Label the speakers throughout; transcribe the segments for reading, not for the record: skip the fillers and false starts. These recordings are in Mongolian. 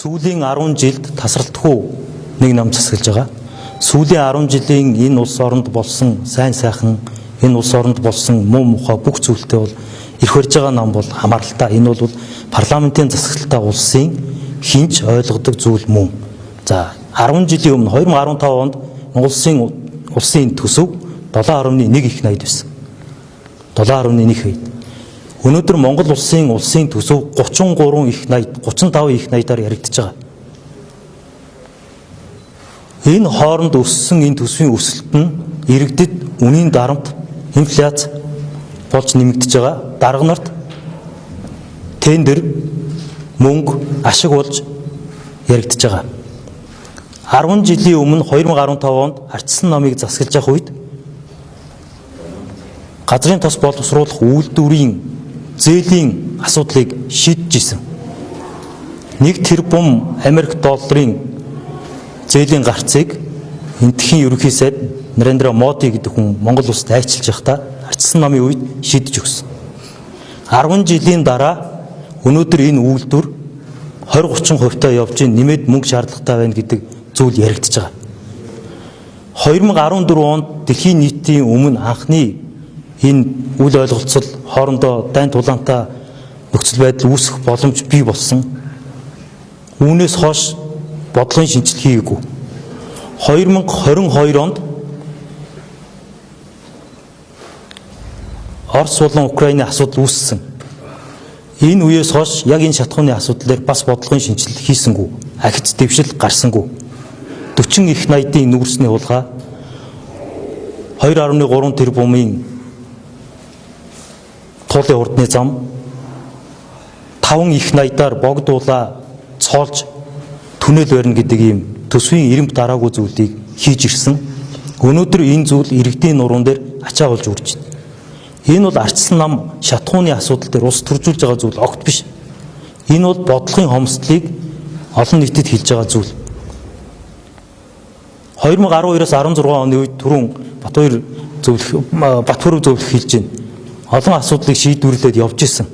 Speaker 1: Сүүлийн 10 жилд тасралтгүй нэг ном засаглаж байгаа. Сүүлийн 10 жилийн энэ улс оронд болсон сайн сайхан, энэ улс оронд болсон муу мухай бүх зүйлтэй бол ирэх барьж байгаа ном бол хамааралтай. Энэ бол парламентын засаглалтаа улсын хинч ойлгодог зүйл мөн. За 10 жилийн өмнө 2015 онд Монголын улсын төсөв 7.1 их найд байсан. 7.1 их. Өнөөдөр Монгол улсын төсөв 33 их найд, 35 их найдаар яригдж байгаа. Энэ хооронд өссөн энэ төсвийн өсөлт нь иргэдэд үнийн дарамт, инфляц болж нэмэгдэж байгаа. Дарга нарт тендер, мөнгө, ашиг болж яригдж байгаа. 10 жилийн өмнө 2015 онд ардчилсан намыг засаглаж явах үед газрын тос боловсруулах үйлдвэрийн зээлийн асуудлыг шийдэж исэн. 1 тэрбум Америк долларын зээлийн гарцыг энтхийн ерөнхий сайд Нарендра Моди гэдэг хүн Монгол улсад айчилж байхдаа ардчилсан намын үед шийдэж өгсөн. 10 жилийн дараа өнөөдөр энэ үйлдвэр 20-30% явж нэмээд мөнгө шаардлагатай байна гэдэг зүйл яригдж байгаа. 2014 онд дэлхийн нийтийн өмнө анхны энэ үйл ойлголцол хоорондоо дайн тулаантай нөхцөл байдал үүсэх боломж бий болсон. Үүнээс хойш бодлогын шинжилгээ хийгээгүй. 2022 онд Орос болон Украины асуудал үүссэн. Энэ үеэс хойш яг энэ шатхууны асуудлаар бас бодлогын шинжилгээ хийсэнгүй. Ахиц дэвшил гарсангүй. 40 их найдын нүүрсний хулгай 2.3 тэрбумын туулын урдны зам 5 их найдаар богдуулаа цоолж түнэл барина гэдэг ийм төсвийн ирэмт дараагүй зүйлийг хийж ирсэн. Өнөөдөр энэ зүйл иргэдийн нуруунд дээр ачаа болж үрж байна. Энэ бол ардчилсан нам шатхууны асуудал дээр улс төржүүлж байгаа зүйл огт биш. Энэ бол бодлогын хомсдлыг олон нийтэд хэлж байгаа зүйл. 2012-оос 16 оны үед түрүүн Батбаяр зөвлөх хэлж байна. Олон асуудлыг шийдвэрлээд явж исэн.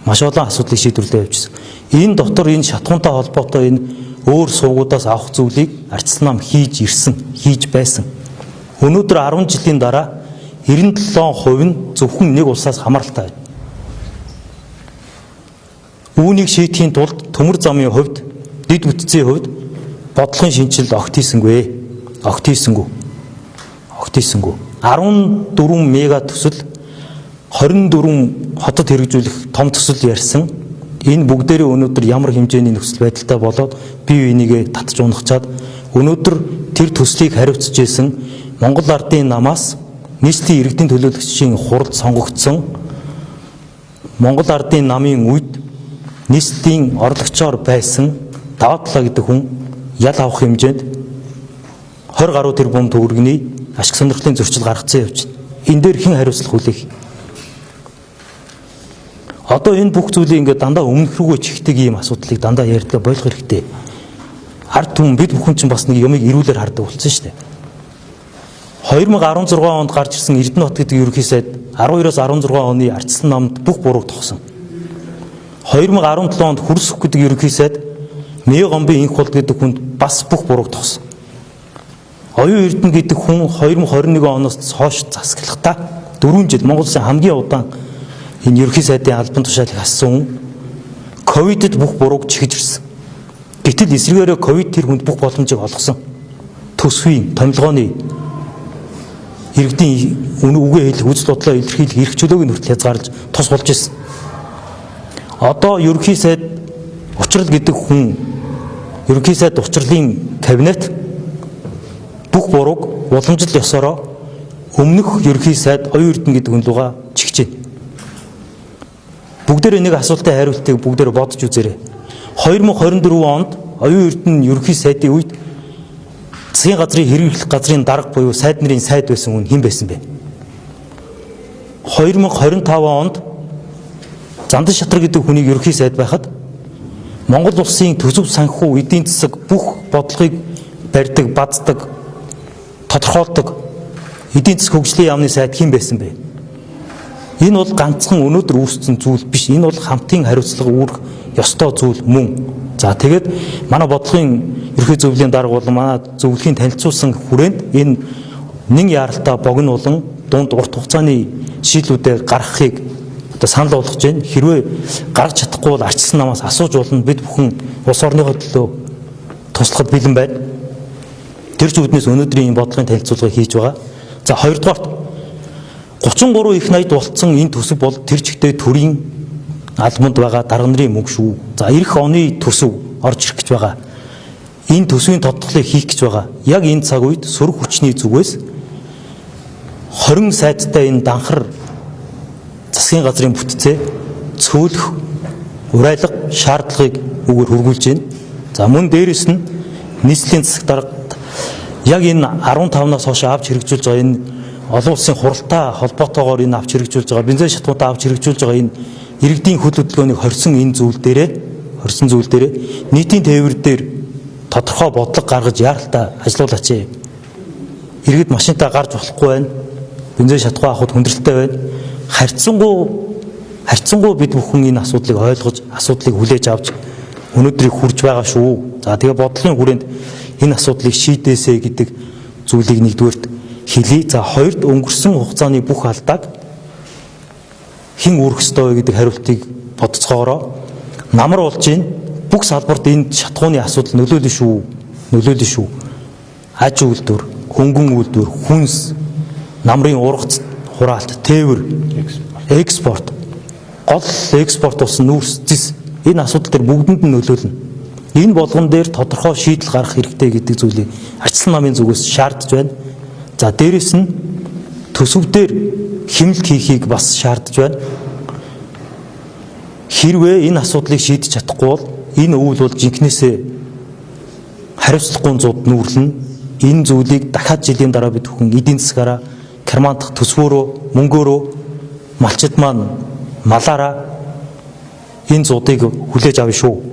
Speaker 1: Маш олон асуудлыг шийдвэрлээд явж исэн. Энэ дотор энэ шатхуунтай холбоотой энэ өөр сувгуудаас авах зүйлийг ардчилсан нам хийж ирсэн, хийж байсан. Өнөөдөр 10 жилийн дараа 97% нь зөвхөн нэг улсаас хамааралтай байна. Үүнийг шийдэхийн тулд төмөр замын хувьд, дэд бүтцийн хувьд бодлогын шинжилэлд огт хийсэнгүй. 14 мега төсөл 24 хотод хэрэгжүүлэх том төсөл ярьсан. Энэ бүгдээрээ өнөөдөр ямар хэмжээний нөхцөл байдалтай болоод бие бинийгээ татж унахчаад өнөөдөр тэр төслийг хариуцж исэн Монгол ардын намаас нийслэлийн иргэдийн төлөөлөгчийн хурал сонгогдсон Монгол ардын намын үед нийслэлийн орлогчоор байсан Даваатлаа гэдэг хүн ял авах хэмжээнд 20 гаруй тэрбум төгрөгийн ашиг сонирхлын зөрчил гаргацсан явж байна. Энэ дээр хэн хариуцлах хүлээх? Одоо энэ бүх зүйлийг ингээд дандаа өмнөх рүүгээ чихдэг ийм асуудлыг дандаа ярьдгаа болох хэрэгтэй. Ард түмэн бид бүхэн чинь бас нэг юмыг эрүүлэр хардаг болсон шүү дээ. 2016 онд гарч ирсэн Эрдэнэт гэдэг ерөнхий сайд 12-оос 16 оны ардчилсан намд бүх бурууг тогсон. 2017 онд Хүрсүх гэдэг ерөнхий сайд Мэе гомбын инх бол гэдэг хүнд бас бүх бурууг тогсон. Оюун Эрдэнэ гэдэг хүн 2021 оноос хойш засаглахдаа 4 жил Монгол Улсын хамгийн удаан энэ ерөнхий сайдын албан тушаалыг хассан ковидд бүх бурууг чихэж ирсэн. Гэтэл эсвэргээрээ ковид тэр хүнд бүх боломжийг олгосон. Төсвийн, томилгооны иргэдийн үгээ хэлэх, үзэл бодлоо илэрхийлэх эрх чөлөөг хүртэл хязгаарлаж тус болж ирсэн. Одоо ерөнхий сайд учрал гэдэг хүн ерөнхий сайд учрлын кабинет бүх бурууг уламжлал ёсороо өмнөх ерөнхий сайд Оюун Эрдэнэ гэдэг хүн лугаа чихэж байна. Бүгдээрээ нэг асуултын хариултыг бүгдээрээ бодож үзээрэй. 2024 онд Оюун Эрдэнэ ерөнхий сайдын үед засгийн газрын хэрэглэх газрын дарга буюу сайд нарын сайд байсан хүн хэн байсан бэ? 2025 онд Зандан Шатраг гэдэг хүнийг ерөнхий сайд байхад Монгол улсын төсөв санхүү эдийн засаг бүх бодлогыг барьдаг, баздаг, тодорхойлдог эдийн засаг хөгжлийн яамны сайд хэн байсан бэ? Энэ бол ганцхан өнөөдөр үүссэн зүйл биш. Энэ бол хамтын хариуцлага үүрэх ёстой зүйл мөн. За тэгээд манай бодлогын ерхий зөвлөлийн дарга болон манай зөвлөхийн танилцуулсан хүрээнд энэ нэг яаралтай богинуулан дунд урт хугацааны шийдлүүдээр гаргахыг одоо санал болгож байна. Хэрвээ гаргаж чадахгүй бол ардчилсан намаас асууж болно. Бид бүхэн улс орныхоо төлөө туслахад бэлэн байна. Тэр зүгтнээс өнөөдрийн энэ бодлогын танилцуулгыг хийж байгаа. За хоёрдугаарт 33 их найд болцсон энэ төсөв бол тэр чигтээ төрийн албанд байгаа дарга нарын мөнгө шүү. За эх оны төсөв орж ирэх гэж байгаа. Энэ төсвийн тодтолыг хийх гэж байгаа. Яг энэ цаг үед сөрөг хүчний зүгээс 20 сайттай энэ данхар засгийн газрын бүтцээ цөөлөх урайлга шаардлагыг өгөр хөргүүлж байна. За мөн дээрэс нь нийслэлийн засаг даргад яг энэ 15-наас хойш авч хэрэгжүүлж байгаа энэ олон улсын хуралтай холбоотойгоор энэ авч хэрэгжүүлж байгаа бензин шатгуудаа авч хэрэгжүүлж байгаа энэ иргэдийн хөл хөдөлгөөнийг хорьсон энэ зүйл дээрээ нийтийн тээвэр дээр тодорхой бодлого гаргаж яаралтай ажиллаулаач. Иргэд машинтаа гарч болохгүй байна. Бензин шатгуу авахд хүндрэлтэй байна. Харьцангуй бид бүхэн энэ асуудлыг ойлгож, асуудлыг хүлээж авч өнөөдрийг хүрж байгаа шүү. За тэгээ бодлогын хүрээнд энэ асуудлыг шийдээсэй гэдэг зүйлийг нэгдүгээрт хэлье. За хоёрд өнгөрсөн хугацааны бүх алдааг хэн үүрэх ёстой вэ гэдэг хариултыг бодцоогоороо намар болж байна. Бүх салбарт энэ шатгууны асуудал нөлөөлнө шүү. Аж үйлдвэр, хөнгөн үйлдвэр, хүнс, намрын ургац, хураалт, тээвэр, экспорт, гол экспорт болсон нүүрс, зис энэ асуудал дээр бүгдэнд нь нөлөөлнө. Энэ болгон дээр тодорхой шийдэл гаргах хэрэгтэй гэдэг зүйлийг ардчилсан намын зүгээс шаардж байна. За дээрэс нь төсөв дээр хэмнэлт хийхийг бас шаардж байна. Хэрвээ энэ асуудлыг шийдэж чадахгүй бол энэ өвөл бол жинкнээсээ хариуцлагагүй зууд нүүрлэнэ. Энэ зүйлийг дахиад жилийн дараа бид бүхэн эдийн засгаараа, кармандах төсвөөрөө, мөнгөөрөө, малчид маань малаараа энэ зуудыг хүлээж авна шүү.